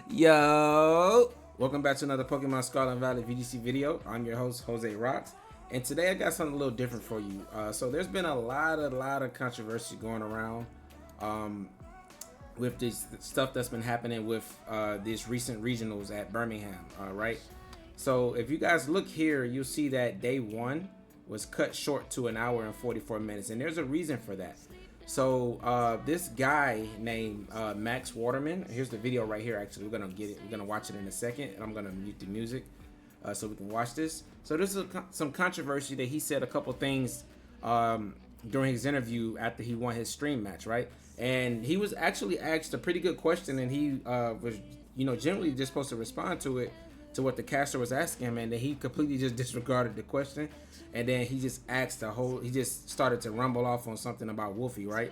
Yo, welcome back to another Pokemon Scarlet and Violet VGC video. I'm your host Jose Rocks, and today I got something a little different for you. So there's been a lot of controversy going around with this stuff that's been happening with these recent regionals at Birmingham, right? So if you guys look here, you'll see that day one was cut short to 1 hour and 44 minutes, and there's a reason for that. So this guy named Max Waterman, here's the video right here. Actually, we're gonna watch it in a second, and I'm gonna mute the music so we can watch this. So there's some controversy that he said a couple things during his interview after he won his stream match, right? And he was actually asked a pretty good question, and he was, generally just supposed to respond to it, to what the caster was asking him, and then he completely just disregarded the question, and then he just he just started to rumble off on something about Wolfey, right?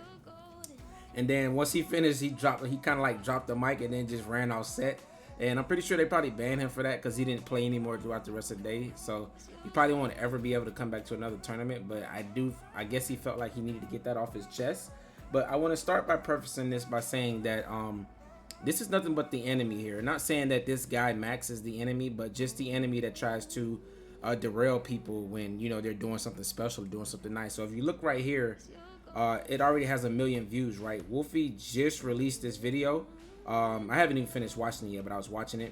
And then once he finished, he kind of like dropped the mic and then just ran off set. And I'm pretty sure they probably banned him for that because he didn't play anymore throughout the rest of the day. So he probably won't ever be able to come back to another tournament. But I guess he felt like he needed to get that off his chest. But I want to start by prefacing this by saying that this is nothing but the enemy here. Not saying that this guy Max is the enemy, but just the enemy that tries to derail people when they're doing something special, doing something nice. So if you look right here, it already has 1 million views, right? Wolfey just released this video. I haven't even finished watching it yet, but I was watching it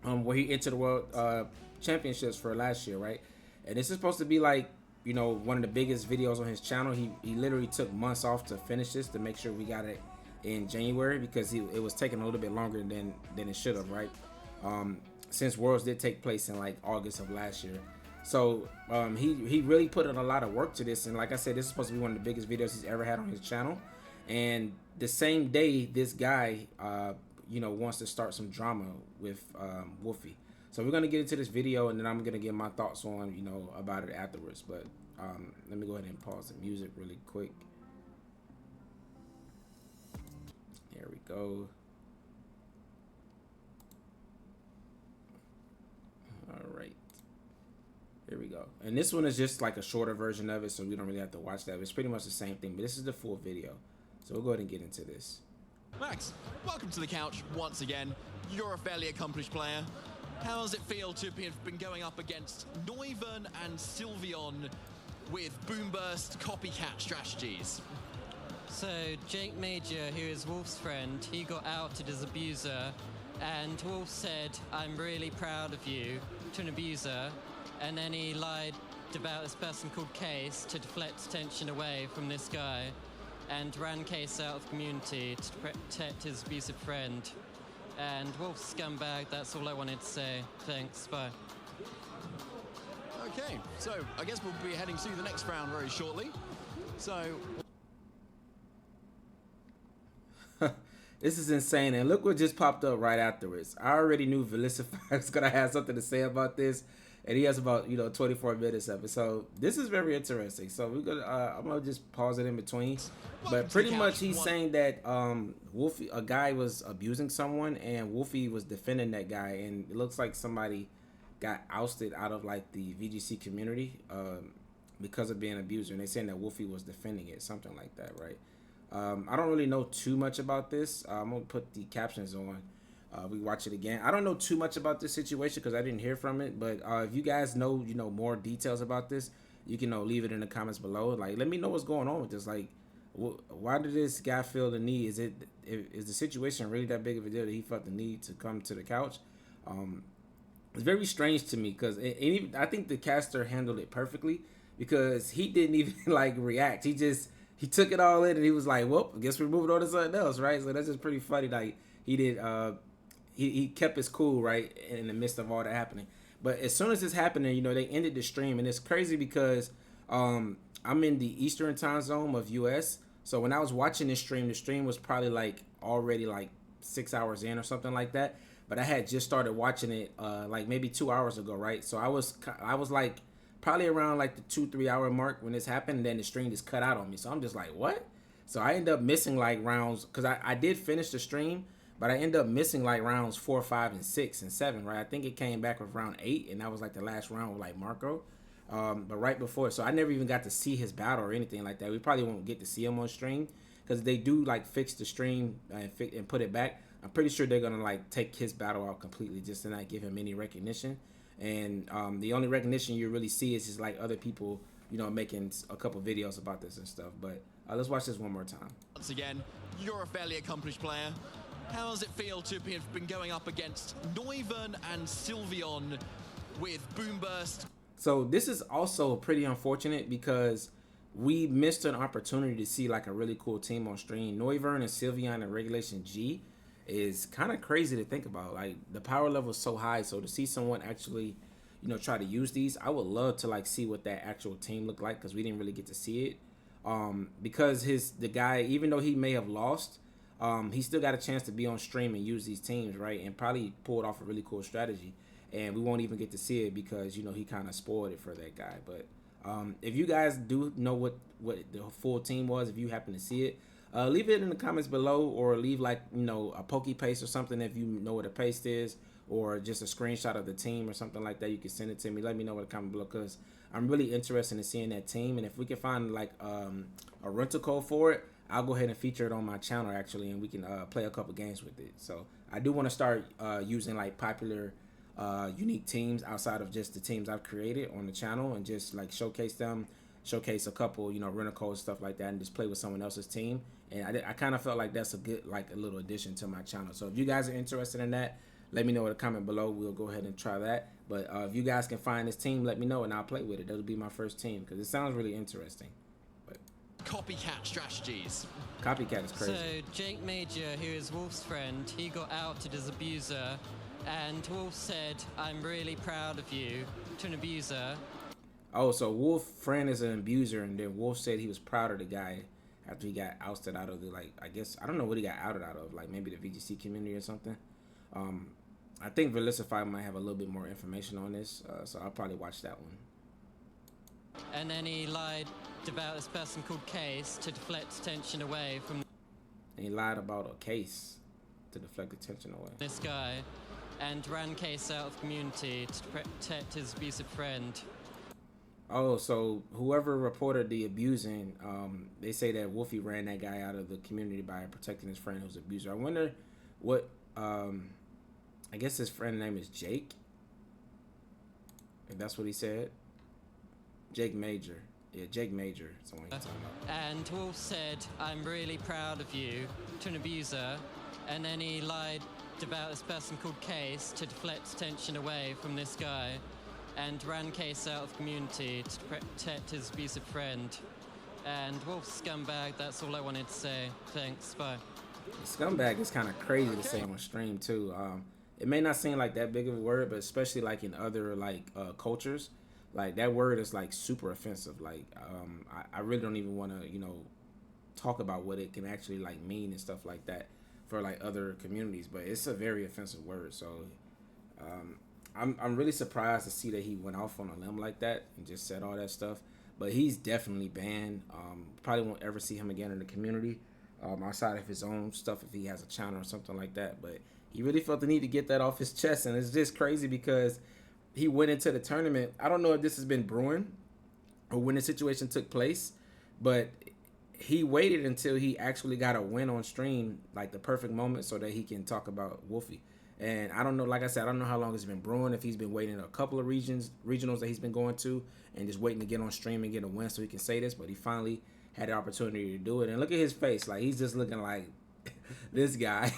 where he entered the world championships for last year, right? And this is supposed to be like one of the biggest videos on his channel. He literally took months off to finish this to make sure we got it in January, because it was taking a little bit longer than it should have, right? Since Worlds did take place in like August of last year. So he really put in a lot of work to this, and like I said, this is supposed to be one of the biggest videos he's ever had on his channel. And the same day, this guy wants to start some drama with Wolfey. So we're gonna get into this video, and then I'm gonna give my thoughts on about it afterwards. But let me go ahead and pause the music really quick. There we go. All right, here we go. And this one is just like a shorter version of it, so we don't really have to watch that. It's pretty much the same thing, but this is the full video. So we'll go ahead and get into this. Max, welcome to the couch once again. You're a fairly accomplished player. How does it feel to have been going up against Neuven and Sylveon with boom-burst copycat strategies? So Jake Major, who is Wolf's friend, he got outed as abuser, and Wolf said, "I'm really proud of you," to an abuser, and then he lied about this person called Case to deflect attention away from this guy, and ran Case out of the community to protect his abusive friend. And Wolf's scumbag, that's all I wanted to say. Thanks, bye. Okay, so I guess we'll be heading to the next round very shortly. So This is insane, and look what just popped up right afterwards. I already knew Velicify was gonna have something to say about this, and he has about 24 minutes of it. So this is very interesting. So we're gonna I'm gonna just pause it in between. But pretty much he's saying that Wolfey, a guy was abusing someone, and Wolfey was defending that guy, and it looks like somebody got ousted out of like the VGC community because of being an abuser, and they're saying that Wolfey was defending it, something like that, right? I don't really know too much about this. I'm gonna put the captions on. We watch it again. I don't know too much about this situation because I didn't hear from it. But if you guys know, more details about this, you can leave it in the comments below. Like, let me know what's going on with this. Like, why did this guy feel the need? Is the situation really that big of a deal that he felt the need to come to the couch? It's very strange to me because I think the caster handled it perfectly, because he didn't even like react. He took it all in, and he was like, well, I guess we're moving on to something else, right? So that's just pretty funny. Like, he did, he kept his cool, right, in the midst of all that happening. But as soon as this happened, they ended the stream, and it's crazy because I'm in the Eastern time zone of US. So when I was watching this stream, the stream was probably like already like 6 hours in or something like that. But I had just started watching it like maybe 2 hours ago, right? So I was like probably around like the 2-3 hour mark when this happened, and then the stream just cut out on me. So I'm just like, what? So I ended up missing like rounds, because I did finish the stream, but I ended up missing like rounds 4, 5, and 6, and 7, right? I think it came back with round 8, and that was like the last round with like Marco. But right before, so I never even got to see his battle or anything like that. We probably won't get to see him on stream because they do like fix the stream and put it back. I'm pretty sure they're gonna like take his battle out completely just to not give him any recognition. And the only recognition you really see is just like other people, you know, making a couple videos about this and stuff. But let's watch this one more time. Once again, you're a fairly accomplished player. How does it feel to have been going up against Neuven and Sylveon with Boomburst? So this is also pretty unfortunate because we missed an opportunity to see like a really cool team on stream. Neuven and Sylveon in Regulation G is kind of crazy to think about. Like the power level is so high, so to see someone actually, you know, try to use these, I would love to like see what that actual team looked like, because we didn't really get to see it. Because the guy, even though he may have lost, he still got a chance to be on stream and use these teams, right? And probably pulled off a really cool strategy. And we won't even get to see it because, you know, he kind of spoiled it for that guy. But if you guys do know what the full team was, if you happen to see it, leave it in the comments below, or leave like, you know, a pokey paste or something if you know what a paste is, or just a screenshot of the team or something like that. You can send it to me. Let me know in the comment below, because I'm really interested in seeing that team. And if we can find like a rental code for it, I'll go ahead and feature it on my channel actually, and we can play a couple games with it. So I do want to start using like popular unique teams outside of just the teams I've created on the channel, and just like showcase them, showcase a couple, you know, rental codes, stuff like that, and just play with someone else's team. And I kind of felt like that's a good, like a little addition to my channel. So if you guys are interested in that, let me know in the comment below. We'll go ahead and try that. But if you guys can find this team, let me know and I'll play with it. That'll be my first team, because it sounds really interesting. But Copycat strategies. Copycat is crazy. So Jake Major, who is Wolf's friend, he got outed as abuser, and Wolf said, "I'm really proud of you," to an abuser. Oh, so Wolf friend is an abuser, and then Wolf said he was proud of the guy after he got ousted out of the, like, I guess, I don't know what he got outed out of, like maybe the VGC community or something. I think Velicify might have a little bit more information on this, so I'll probably watch that one. And then he lied about this person called Case to deflect attention away from And he lied about a case to deflect attention away. this guy, and ran Case out of the community to protect his abusive friend. Oh, so whoever reported the abusing, they say that Wolfey ran that guy out of the community by protecting his friend who's an abuser. I wonder what, I guess his friend's name is Jake, if that's what he said. Jake Major. Yeah, Jake Major is the one he's talking about. And Wolf said, "I'm really proud of you," to an abuser, and then he lied about this person called Case to deflect attention away from this guy, and ran Case out of the community to protect his abusive friend. And Wolf's scumbag, that's all I wanted to say. Thanks, bye. Scumbag is kind of crazy to say on stream too. It may not seem like that big of a word, but especially like in other like cultures, like that word is like super offensive. Like I really don't even want to, you know, talk about what it can actually like mean and stuff like that for like other communities, but it's a very offensive word. So I'm really surprised to see that he went off on a limb like that and just said all that stuff. But he's definitely banned. Probably won't ever see him again in the community, outside of his own stuff if he has a channel or something like that. But he really felt the need to get that off his chest, and it's just crazy because he went into the tournament. I don't know if this has been brewing or when the situation took place, but he waited until he actually got a win on stream, like the perfect moment, so that he can talk about Wolfey. And I don't know, like I said, I don't know how long it's been brewing, if he's been waiting a couple of regionals that he's been going to and just waiting to get on stream and get a win so he can say this, but he finally had the opportunity to do it. And look at his face, like he's just looking like this guy.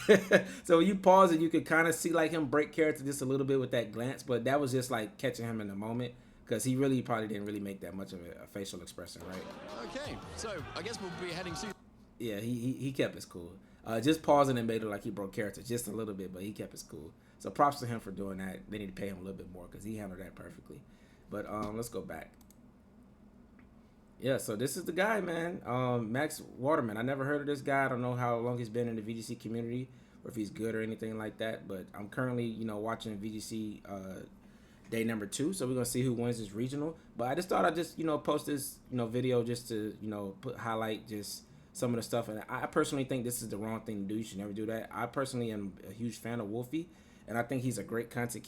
So when you pause it, you could kind of see like him break character just a little bit with that glance, but that was just like catching him in the moment, because he really probably didn't really make that much of a facial expression, right? Okay, so I guess we'll be heading soon. Yeah, he kept his cool. Just pausing and made it like he broke character just a little bit, but he kept his cool. So props to him for doing that. They need to pay him a little bit more because he handled that perfectly. But let's go back. Yeah, so this is the guy, man. Max Waterman. I never heard of this guy. I don't know how long he's been in the VGC community or if he's good or anything like that. But I'm currently, you know, watching VGC day number 2. So we're going to see who wins this regional. But I just thought I'd just, you know, post this, you know, video just to, you know, highlight just some of the stuff. And I personally think this is the wrong thing to do. You should never do that. I personally am a huge fan of Wolfey, and I think he's a great content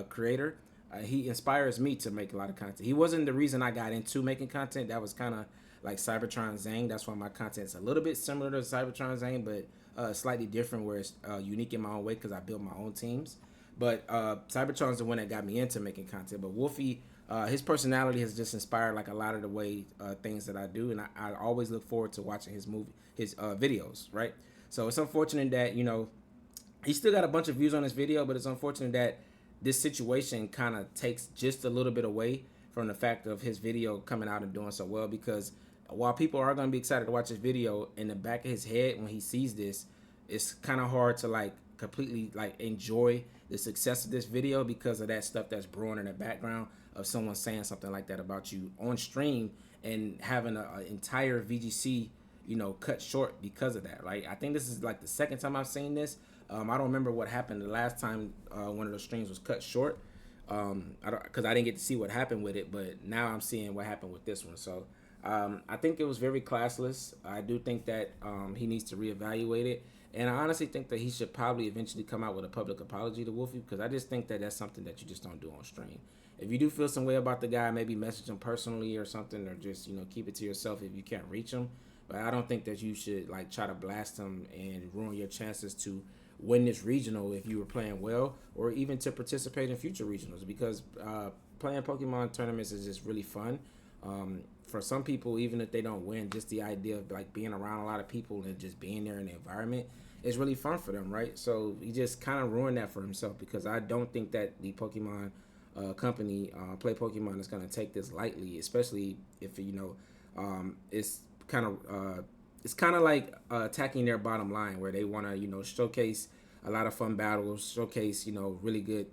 creator. He inspires me to make a lot of content. He wasn't the reason I got into making content. That was kind of like Cybertron Zane. That's why my content's a little bit similar to Cybertron Zane, but slightly different, where it's unique in my own way because I build my own teams. But Cybertron's the one that got me into making content. But Wolfey, his personality has just inspired like a lot of the way things that I do, and I always look forward to watching his videos, right? So it's unfortunate that, you know, he still got a bunch of views on his video, but it's unfortunate that this situation kind of takes just a little bit away from the fact of his video coming out and doing so well, because while people are going to be excited to watch his video, in the back of his head when he sees this, it's kind of hard to like completely like enjoy the success of this video because of that stuff that's brewing in the background of someone saying something like that about you on stream and having an entire VGC, you know, cut short because of that. Like, I think this is like the second time I've seen this. I don't remember what happened the last time one of those streams was cut short, because I didn't get to see what happened with it, but now I'm seeing what happened with this one. So I think it was very classless. I do think that he needs to reevaluate it, and I honestly think that he should probably eventually come out with a public apology to Wolfey, because I just think that that's something that you just don't do on stream. If you do feel some way about the guy, maybe message him personally or something, or just, you know, keep it to yourself if you can't reach him. But I don't think that you should like try to blast him and ruin your chances to win this regional if you were playing well, or even to participate in future regionals, because playing Pokemon tournaments is just really fun. For some people, even if they don't win, just the idea of like being around a lot of people and just being there in the environment is really fun for them, right? So he just kind of ruined that for himself, because I don't think that the Pokemon company, Play Pokemon, is going to take this lightly, especially if, you know, it's kind of like attacking their bottom line, where they want to, you know, showcase a lot of fun battles, showcase, you know, really good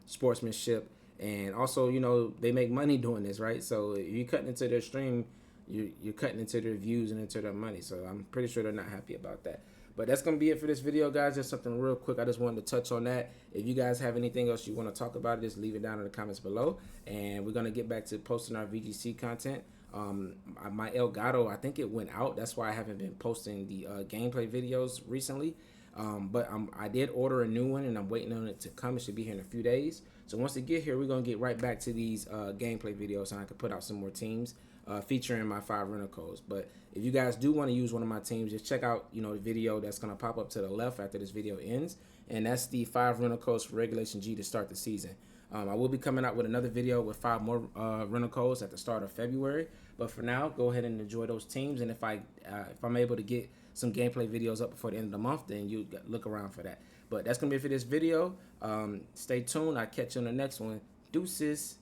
sportsmanship, and also, you know, they make money doing this, right? So if you're cutting into their stream, you're cutting into their views and into their money. So I'm pretty sure they're not happy about that. But that's going to be it for this video, guys. Just something real quick. I just wanted to touch on that. If you guys have anything else you want to talk about, just leave it down in the comments below. And we're going to get back to posting our VGC content. My Elgato, I think it went out. That's why I haven't been posting the gameplay videos recently. But I did order a new one, and I'm waiting on it to come. It should be here in a few days. So once it get here, we're going to get right back to these gameplay videos, and I can put out some more teams featuring my 5 rental codes. But if you guys do want to use one of my teams, just check out, you know, the video that's going to pop up to the left after this video ends. And that's the 5 rental codes for Regulation G to start the season. I will be coming out with another video with 5 more rental codes at the start of February. But for now, go ahead and enjoy those teams. And if I'm able to get some gameplay videos up before the end of the month, then you look around for that. But that's going to be it for this video. Stay tuned. I'll catch you on the next one. Deuces.